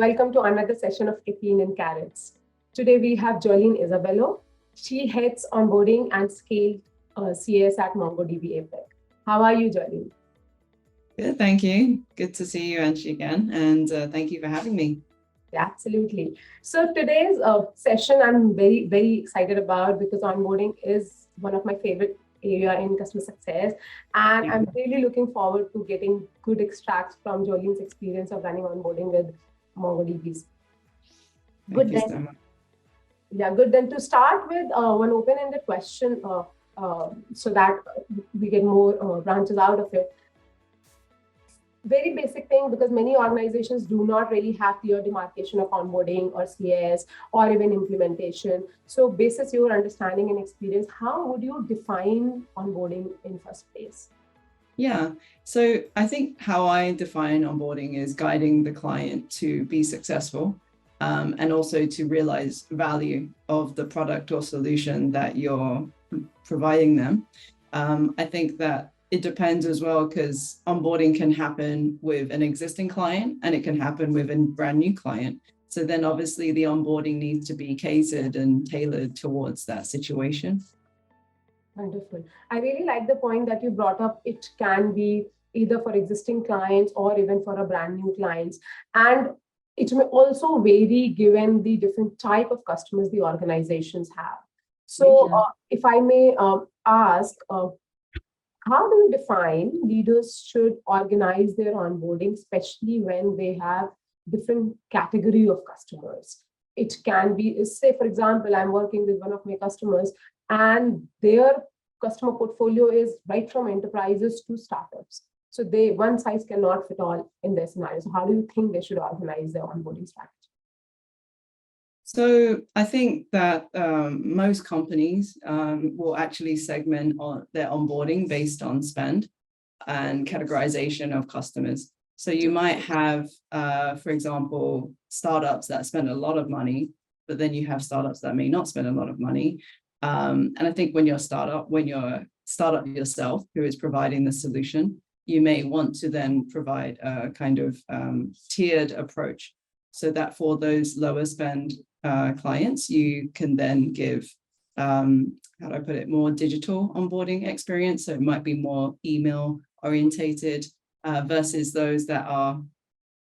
Welcome to another session of Kaffeine Karrots. Today we have Jolyn Lee. She heads onboarding and scale CS at MongoDB APEC. How are you, Jolyn? Good, thank you. Good to see you, Anshi, again, and thank you for having me. Yeah, absolutely. So today's session I'm very, very excited about because onboarding is one of my favorite area in customer success. And I'm really looking forward to getting good extracts from Jolyn's experience of running onboarding with MongoDBs. Thank you so much. Yeah, good. Then to start with one open-ended question so that we get more branches out of it. Very basic thing, because many organizations do not really have clear demarcation of onboarding or CS or even implementation. So basis your understanding and experience, how would you define onboarding in first place? Yeah, so I think how I define onboarding is guiding the client to be successful and also to realize value of the product or solution that you're providing them. I think that it depends as well, because onboarding can happen with an existing client and it can happen with a brand new client. So then obviously the onboarding needs to be catered and tailored towards that situation. Wonderful. I really like the point that you brought up. It can be either for existing clients or even for a brand new clients. And it may also vary given the different type of customers the organizations have. So if I may ask, how do you define leaders should organize their onboarding, especially when they have different category of customers? It can be, say, for example, I'm working with one of my customers and their customer portfolio is right from enterprises to startups. So one size cannot fit all in their scenario. So how do you think they should organize their onboarding strategy? So I think that most companies will actually segment their onboarding based on spend and categorization of customers. So you might have, for example, startups that spend a lot of money, but then you have startups that may not spend a lot of money. And I think when you're a startup yourself who is providing the solution, you may want to then provide a kind of tiered approach, so that for those lower spend clients, you can then give, how do I put it, more digital onboarding experience. So it might be more email orientated versus those that are,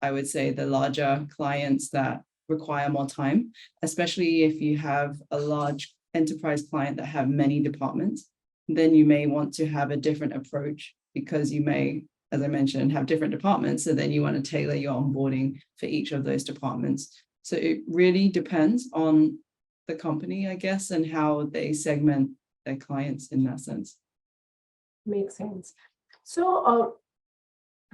I would say, the larger clients that require more time, especially if you have a large enterprise client that have many departments. Then you may want to have a different approach, because you may, as I mentioned, have different departments. So then you want to tailor your onboarding for each of those departments. So it really depends on the company, I guess, and how they segment their clients in that sense. Makes sense. So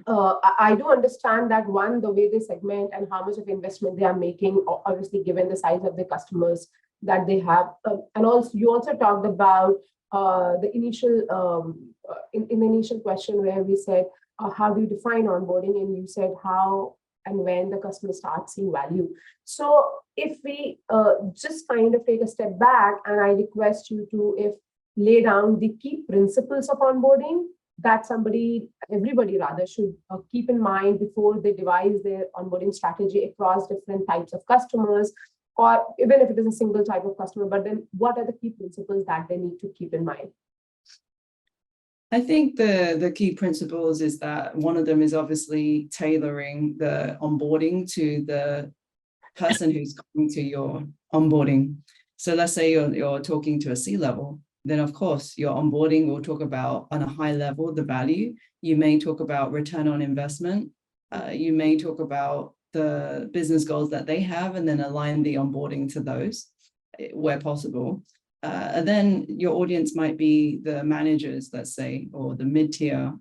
I do understand that the way they segment and how much of investment they are making, obviously given the size of the customers that they have. And also, you also talked about the initial, in the initial question where we said, how do you define onboarding? And you said how and when the customer starts seeing value. So if we just kind of take a step back, and I request you to lay down the key principles of onboarding that everybody rather should keep in mind before they devise their onboarding strategy across different types of customers, or even if it is a single type of customer, but then what are the key principles that they need to keep in mind? I think the key principles is that one of them is obviously tailoring the onboarding to the person who's coming to your onboarding. So let's say you're talking to a C-level, then of course your onboarding will talk about, on a high level, the value. You may talk about return on investment. You may talk about the business goals that they have, and then align the onboarding to those where possible. And then your audience might be the managers, let's say, or the mid-tier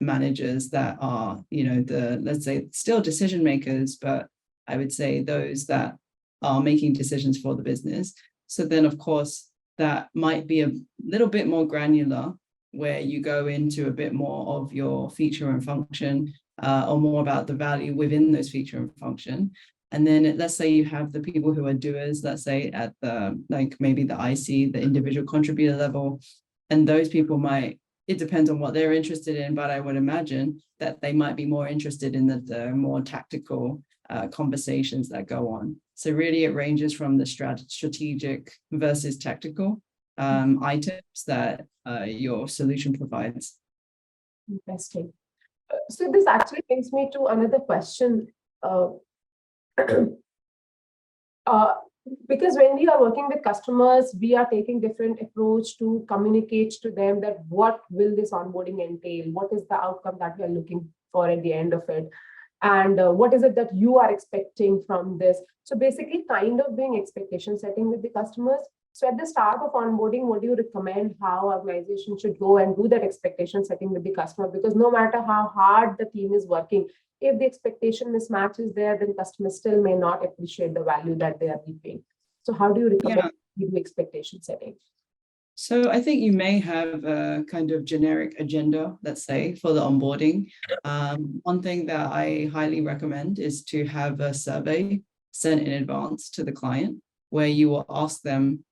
managers that are, let's say, still decision makers, but I would say those that are making decisions for the business. So then, of course, that might be a little bit more granular, where you go into a bit more of your feature and function, or more about the value within those feature and function. And then let's say you have the people who are doers, let's say at the, maybe the IC, the individual contributor level. And those people it depends on what they're interested in, but I would imagine that they might be more interested in the more tactical conversations that go on. So really it ranges from the strategic versus technical items that your solution provides. Interesting. So this actually brings me to another question. Uh, uh, because when we are working with customers, we are taking different approach to communicate to them that what will this onboarding entail? What is the outcome that we are looking for at the end of it? And what is it that you are expecting from this? So basically kind of doing expectation setting with the customers. So at the start of onboarding, what do you recommend how organizations should go and do that expectation setting with the customer? Because no matter how hard the team is working, if the expectation mismatch is there, then customers still may not appreciate the value that they are reaping. So how do you recommend you do expectation setting? So I think you may have a kind of generic agenda, let's say, for the onboarding. One thing that I highly recommend is to have a survey sent in advance to the client where you will ask them,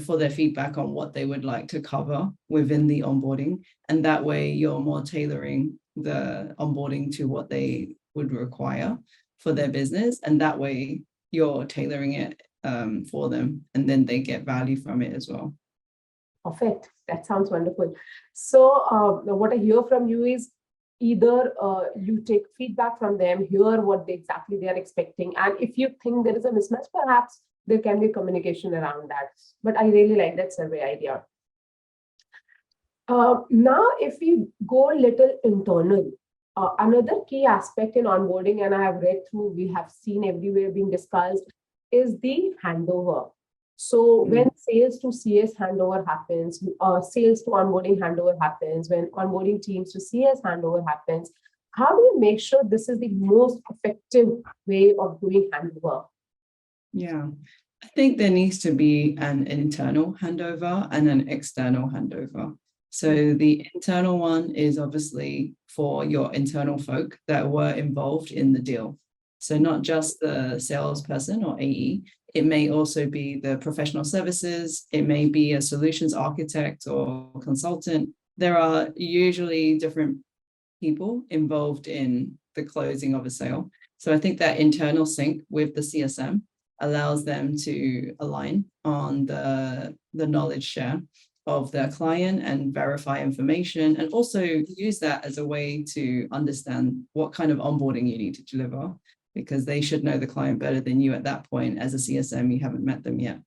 for their feedback on what they would like to cover within the onboarding. And that way you're more tailoring the onboarding to what they would require for their business. And that way you're tailoring it for them, and then they get value from it as well. Perfect. That sounds wonderful. So what I hear from you is either you take feedback from them, hear what exactly they are expecting, and if you think there is a mismatch, perhaps there can be communication around that. But I really like that survey idea. Now, if we go a little internal, another key aspect in onboarding, and I have read through, we have seen everywhere being discussed, is the handover. So when sales to CS handover happens, sales to onboarding handover happens, when onboarding teams to CS handover happens, how do you make sure this is the most effective way of doing handover? Yeah, I think there needs to be an internal handover and an external handover. So the internal one is obviously for your internal folk that were involved in the deal. So not just the salesperson or AE, it may also be the professional services, it may be a solutions architect or consultant. There are usually different people involved in the closing of a sale. So I think that internal sync with the CSM allows them to align on the knowledge share of their client and verify information, and also use that as a way to understand what kind of onboarding you need to deliver, because they should know the client better than you at that point. As a CSM, you haven't met them yet.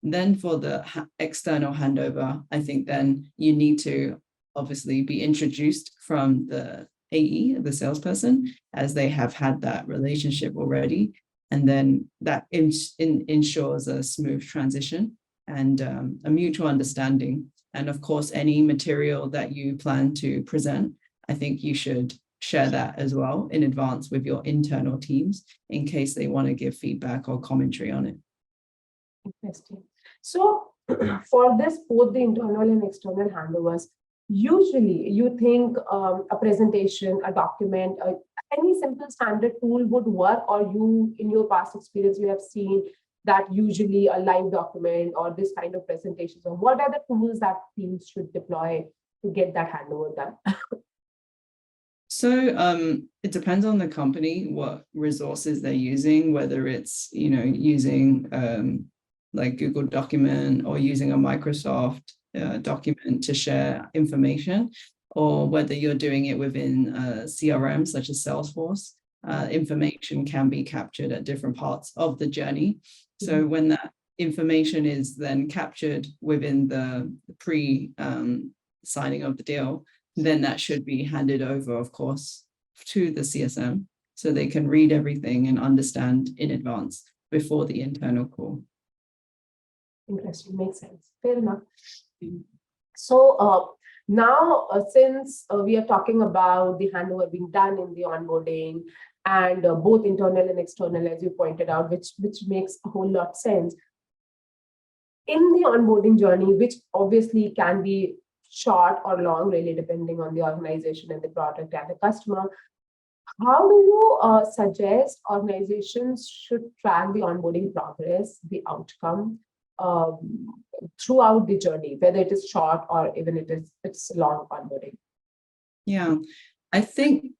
And then for the external handover, I think then you need to obviously be introduced from the AE, the salesperson, as they have had that relationship already. And then that ensures a smooth transition and a mutual understanding. And of course, any material that you plan to present, I think you should share that as well in advance with your internal teams in case they want to give feedback or commentary on it. Interesting. So for this, both the internal and external handovers, usually you think a presentation, a document, any simple standard tool would work, or you, in your past experience, you have seen that usually a live document or this kind of presentations, or what are the tools that teams should deploy to get that handover done? So it depends on the company, what resources they're using, whether it's, using like Google document or using a Microsoft document to share information, or whether you're doing it within CRM such as Salesforce. Information can be captured at different parts of the journey. So when that information is then captured within the signing of the deal, then that should be handed over, of course, to the CSM so they can read everything and understand in advance before the internal call. Interesting, makes sense. Fair enough. So now, since we are talking about the handover being done in the onboarding, and both internal and external, as you pointed out, which makes a whole lot of sense. In the onboarding journey, which obviously can be short or long, really depending on the organization and the product and the customer, how do you suggest organizations should track the onboarding progress, the outcome throughout the journey, whether it is short or even it's long onboarding? Yeah, I think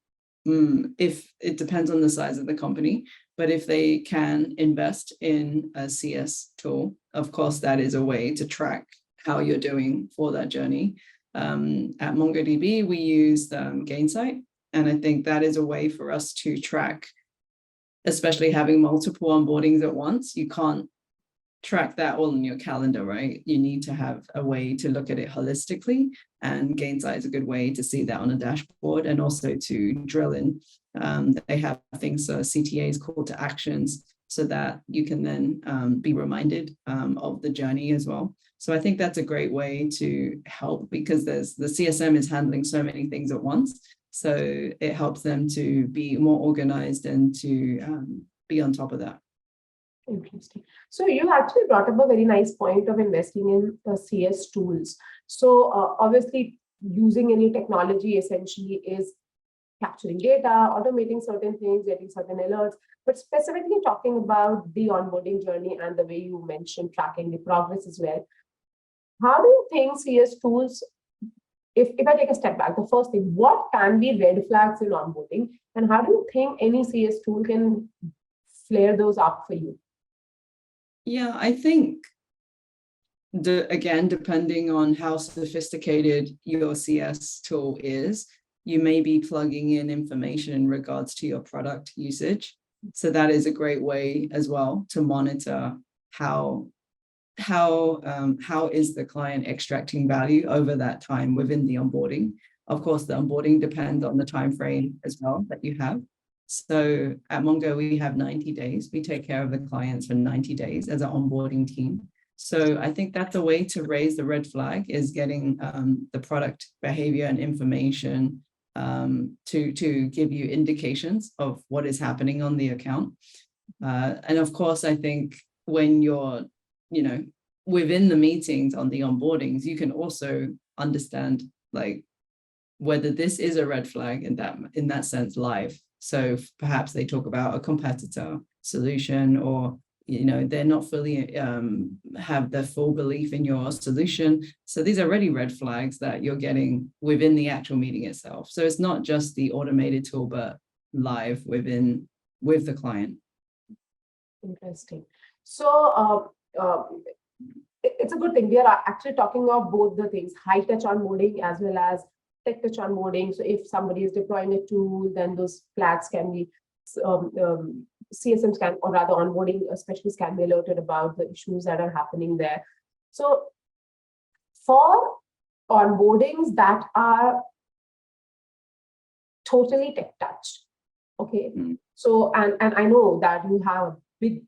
if it depends on the size of the company, but if they can invest in a CS tool, of course, that is a way to track how you're doing for that journey. At MongoDB, we use Gainsight, and I think that is a way for us to track, especially having multiple onboardings at once. You can't track that all in your calendar, right? You need to have a way to look at it holistically, and Gainsight is a good way to see that on a dashboard, and also to drill in. They have things, CTAs, call to actions, so that you can then be reminded of the journey as well. So I think that's a great way to help, because the CSM is handling so many things at once. So it helps them to be more organized and to be on top of that. Interesting. So you actually brought up a very nice point of investing in the CS tools. So obviously, using any technology essentially is capturing data, automating certain things, getting certain alerts, but specifically talking about the onboarding journey and the way you mentioned tracking the progress as well. How do you think CS tools, if I take a step back, the first thing, what can be red flags in onboarding, and how do you think any CS tool can flare those up for you? Yeah, I think, again, depending on how sophisticated your CS tool is, you may be plugging in information in regards to your product usage. So that is a great way as well to monitor how is the client extracting value over that time within the onboarding. Of course, the onboarding depends on the time frame as well that you have. So at Mongo, we have 90 days. We take care of the clients for 90 days as an onboarding team. So I think that's a way to raise the red flag, is getting the product behavior and information to give you indications of what is happening on the account. And of course, I think when you're, within the meetings on the onboardings, you can also understand like whether this is a red flag in that sense live. So perhaps they talk about a competitor solution, or they're not fully have the full belief in your solution. So these are already red flags that you're getting within the actual meeting itself. So it's not just the automated tool, but live with the client. Interesting. So it's a good thing. We are actually talking about both the things, high touch onboarding as well as tech touch onboarding. So if somebody is deploying a tool, then those flags can be, CSMs can, or rather onboarding specialists can be alerted about the issues that are happening there. So for onboardings that are totally tech touch, okay. So, and I know that you have a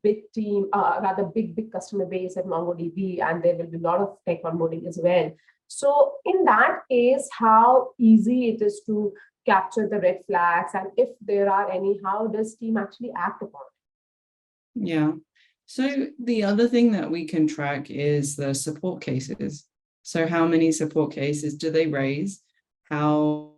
big team, rather big customer base at MongoDB, and there will be a lot of tech onboarding as well. So in that case, how easy it is to capture the red flags, and if there are any, how does team actually act upon it? Yeah. So the other thing that we can track is the support cases. So how many support cases do they raise? How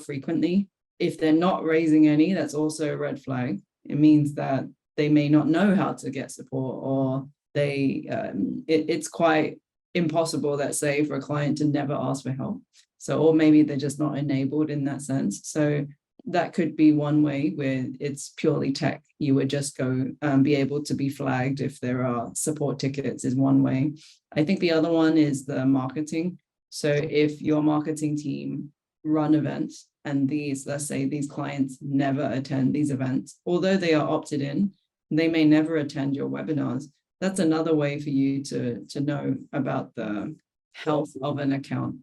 frequently? If they're not raising any, that's also a red flag. It means that they may not know how to get support, or it's quite impossible, let's say, for a client to never ask for help. So, or maybe they're just not enabled in that sense. So that could be one way where it's purely tech. You would just go be able to be flagged if there are support tickets, is one way. I think the other one is the marketing. So if your marketing team run events, and let's say these clients never attend these events, although they are opted in, they may never attend your webinars. That's another way for you to know about the health of an account.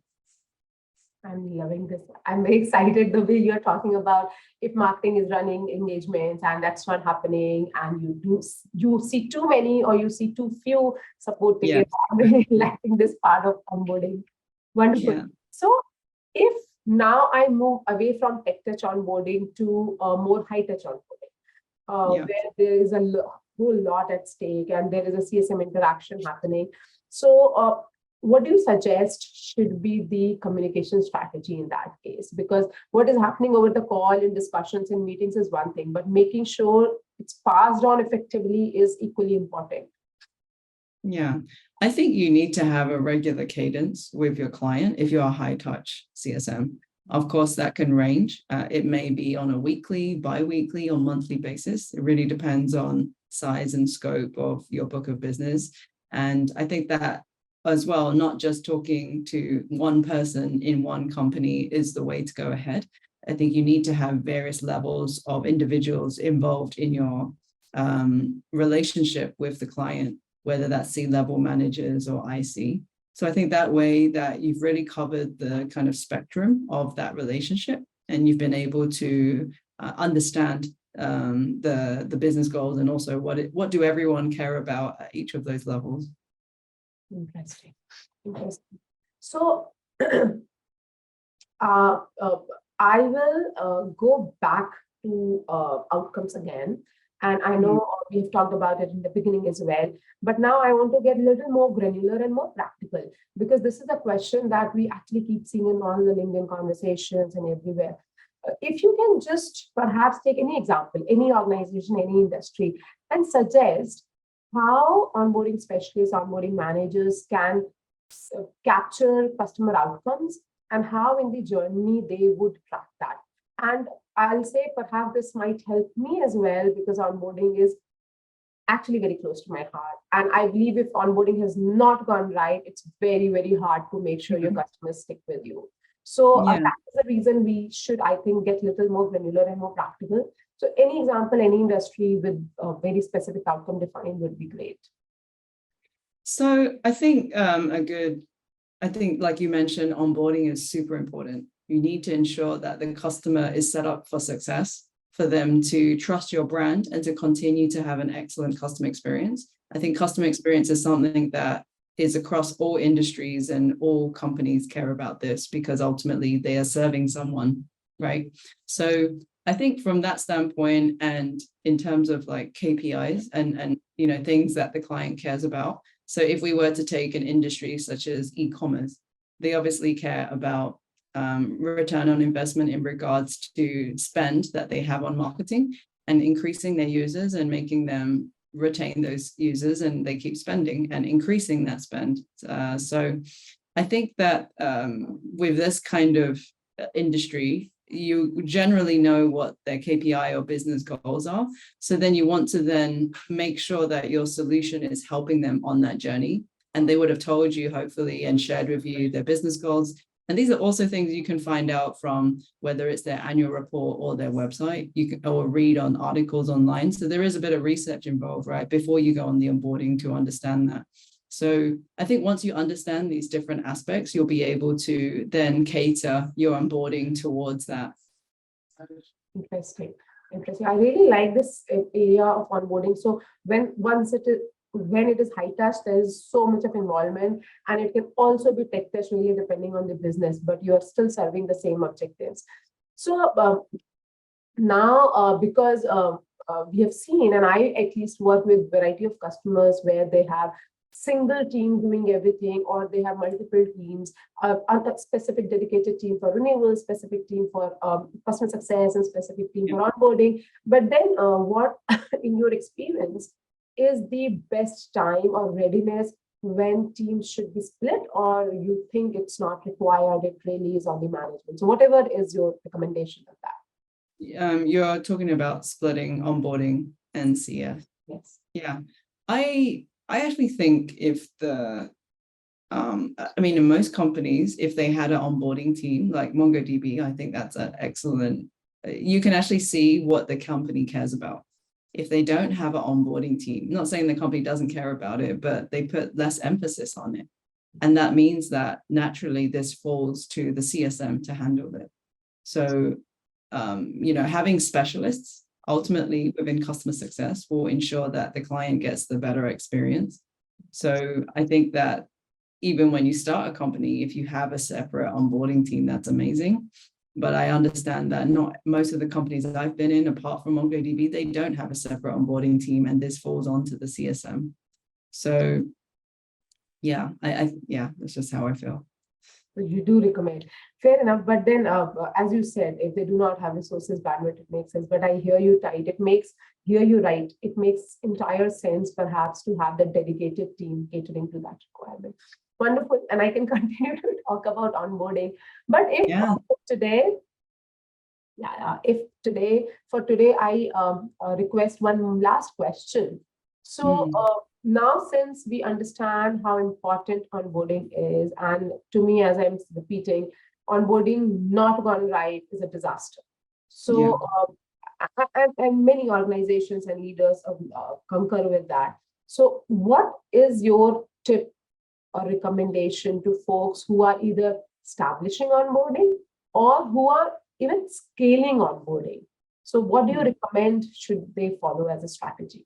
I'm loving this. I'm very excited the way you're talking about if marketing is running engagements and that's not happening, and you see too many or you see too few support tickets. I'm really liking this part of onboarding. Wonderful. Yeah. So if now I move away from tech touch onboarding to more high touch onboarding, where there is a whole lot at stake and there is a CSM interaction happening. So what do you suggest should be the communication strategy in that case? Because what is happening over the call in discussions and meetings is one thing, but making sure it's passed on effectively is equally important. Yeah, I think you need to have a regular cadence with your client if you're a high touch CSM. Of course, that can range. It may be on a weekly, bi-weekly, or monthly basis. It really depends on size and scope of your book of business. And I think that as well, not just talking to one person in one company is the way to go ahead. I think you need to have various levels of individuals involved in your relationship with the client, whether that's C-level managers or IC. So I think that way that you've really covered the kind of spectrum of that relationship, and you've been able to understand the business goals, and also what do everyone care about at each of those levels. Interesting. So I will go back to outcomes again. And I know we've talked about it in the beginning as well, but now I want to get a little more granular and more practical, because this is a question that we actually keep seeing in all the LinkedIn conversations and everywhere. If you can just perhaps take any example, any organization, any industry, and suggest how onboarding specialists, onboarding managers can capture customer outcomes, and how in the journey they would track that. And I'll say perhaps this might help me as well, because onboarding is actually very close to my heart. And I believe if onboarding has not gone right, it's very, very hard to make sure your customers stick with you. So that is the reason we should, I think, get a little more granular and more practical. So any example, any industry with a very specific outcome defined would be great. So I think like you mentioned, onboarding is super important. You need to ensure that the customer is set up for success, for them to trust your brand and to continue to have an excellent customer experience. I think customer experience is something that is across all industries, and all companies care about this because ultimately they are serving someone, right? So I think from that standpoint, and in terms of like KPIs and things that the client cares about. So if we were to take an industry such as e-commerce, they obviously care about return on investment in regards to spend that they have on marketing, and increasing their users and making them retain those users, and they keep spending and increasing that spend. So I think that with this kind of industry, you generally know what their KPI or business goals are. So then you want to then make sure that your solution is helping them on that journey. And they would have told you, hopefully, and shared with you their business goals. And these are also things you can find out from whether it's their annual report or their website. You can or read on articles online. So there is a bit of research involved, right, before you go on the onboarding to understand that. So I think once you understand these different aspects, you'll be able to then cater your onboarding towards that. Interesting. I really like this area of onboarding. So when it is high touch, there is so much of involvement, and it can also be tech touch, really depending on the business, but you are still serving the same objectives. So now, because we have seen, and I at least work with variety of customers where they have single team doing everything, or they have multiple teams, a specific dedicated team for renewals, specific team for customer success, and specific team for onboarding. But then what, in your experience, is the best time or readiness when teams should be split, or you think it's not required, it really is on the management? So whatever is your recommendation of that? You're talking about splitting onboarding and CF. Yes. Yeah. I actually think if in most companies, if they had an onboarding team like MongoDB, I think that's an excellent, you can actually see what the company cares about. If they don't have an onboarding team, not saying the company doesn't care about it, but they put less emphasis on it. And that means that naturally this falls to the CSM to handle it. So, having specialists ultimately within customer success will ensure that the client gets the better experience. So I think that even when you start a company, if you have a separate onboarding team, that's amazing. But I understand that not most of the companies that I've been in, apart from MongoDB, they don't have a separate onboarding team, and this falls onto the CSM. So yeah, that's just how I feel. You do recommend. Fair enough. But then, as you said, if they do not have resources, bandwidth, it makes sense. But I hear you right. It makes entire sense, perhaps, to have the dedicated team catering to that requirement. Wonderful. And I can continue to talk about onboarding. But if Yeah. today, if for today, I request one last question. So Mm. now, since we understand how important onboarding is, and to me, as I'm repeating, onboarding not gone right is a disaster. Yeah. So, and many organizations and leaders concur with that. So, what is your tip or recommendation to folks who are either establishing onboarding or who are even scaling onboarding? So, what do you Yeah. recommend should they follow as a strategy?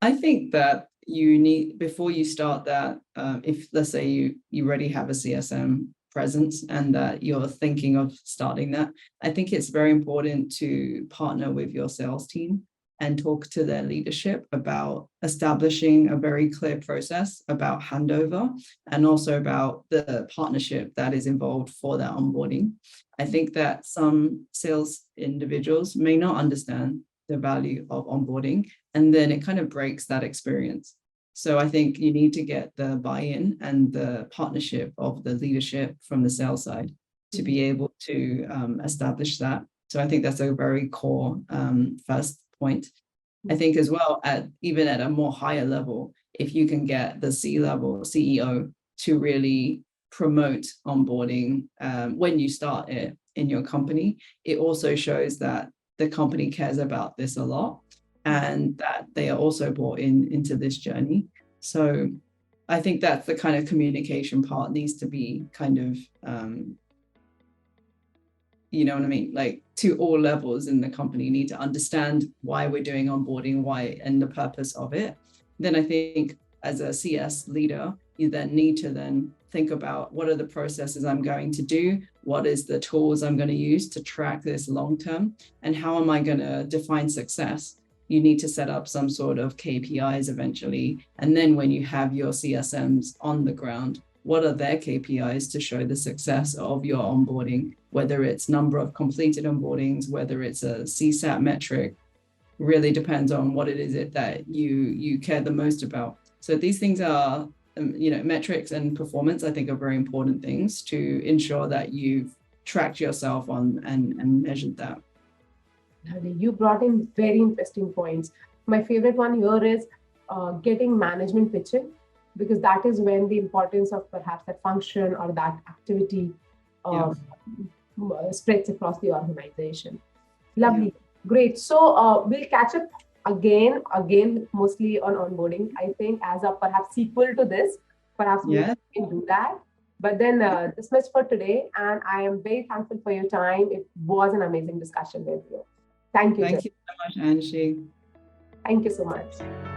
I think that you need, before you start that, if let's say you already have a CSM presence and that you're thinking of starting that, I think it's very important to partner with your sales team and talk to their leadership about establishing a very clear process about handover and also about the partnership that is involved for that onboarding. I think that some sales individuals may not understand the value of onboarding, and then it kind of breaks that experience. So I think you need to get the buy-in and the partnership of the leadership from the sales side to be able to establish that. So I think that's a very core first point. I think as well, even at a more higher level, if you can get the C-level CEO to really promote onboarding when you start it in your company, it also shows that the company cares about this a lot and that they are also brought into this journey. So I think that's the kind of communication part needs to be kind of, you know what I mean? Like to all levels in the company, you need to understand why we're doing onboarding, why, and the purpose of it. Then I think as a CS leader, you then need to then think about what are the processes I'm going to do? What is the tools I'm going to use to track this long term? And how am I going to define success? You need to set up some sort of KPIs eventually. And then when you have your CSMs on the ground, what are their KPIs to show the success of your onboarding, whether it's number of completed onboardings, whether it's a CSAT metric, really depends on what it is that you care the most about. So these things are, metrics and performance, I think, are very important things to ensure that you've tracked yourself on and measured that. You brought in very interesting points. My favorite one here is getting management pitching, because that is when the importance of perhaps that function or that activity spreads across the organization. Lovely. Yeah. Great. So we'll catch up again, mostly on onboarding, I think, as a perhaps sequel to this. Perhaps we can do that. But then this much for today. And I am very thankful for your time. It was an amazing discussion with you. Thank you. Thank you so much, Anshi. Thank you so much.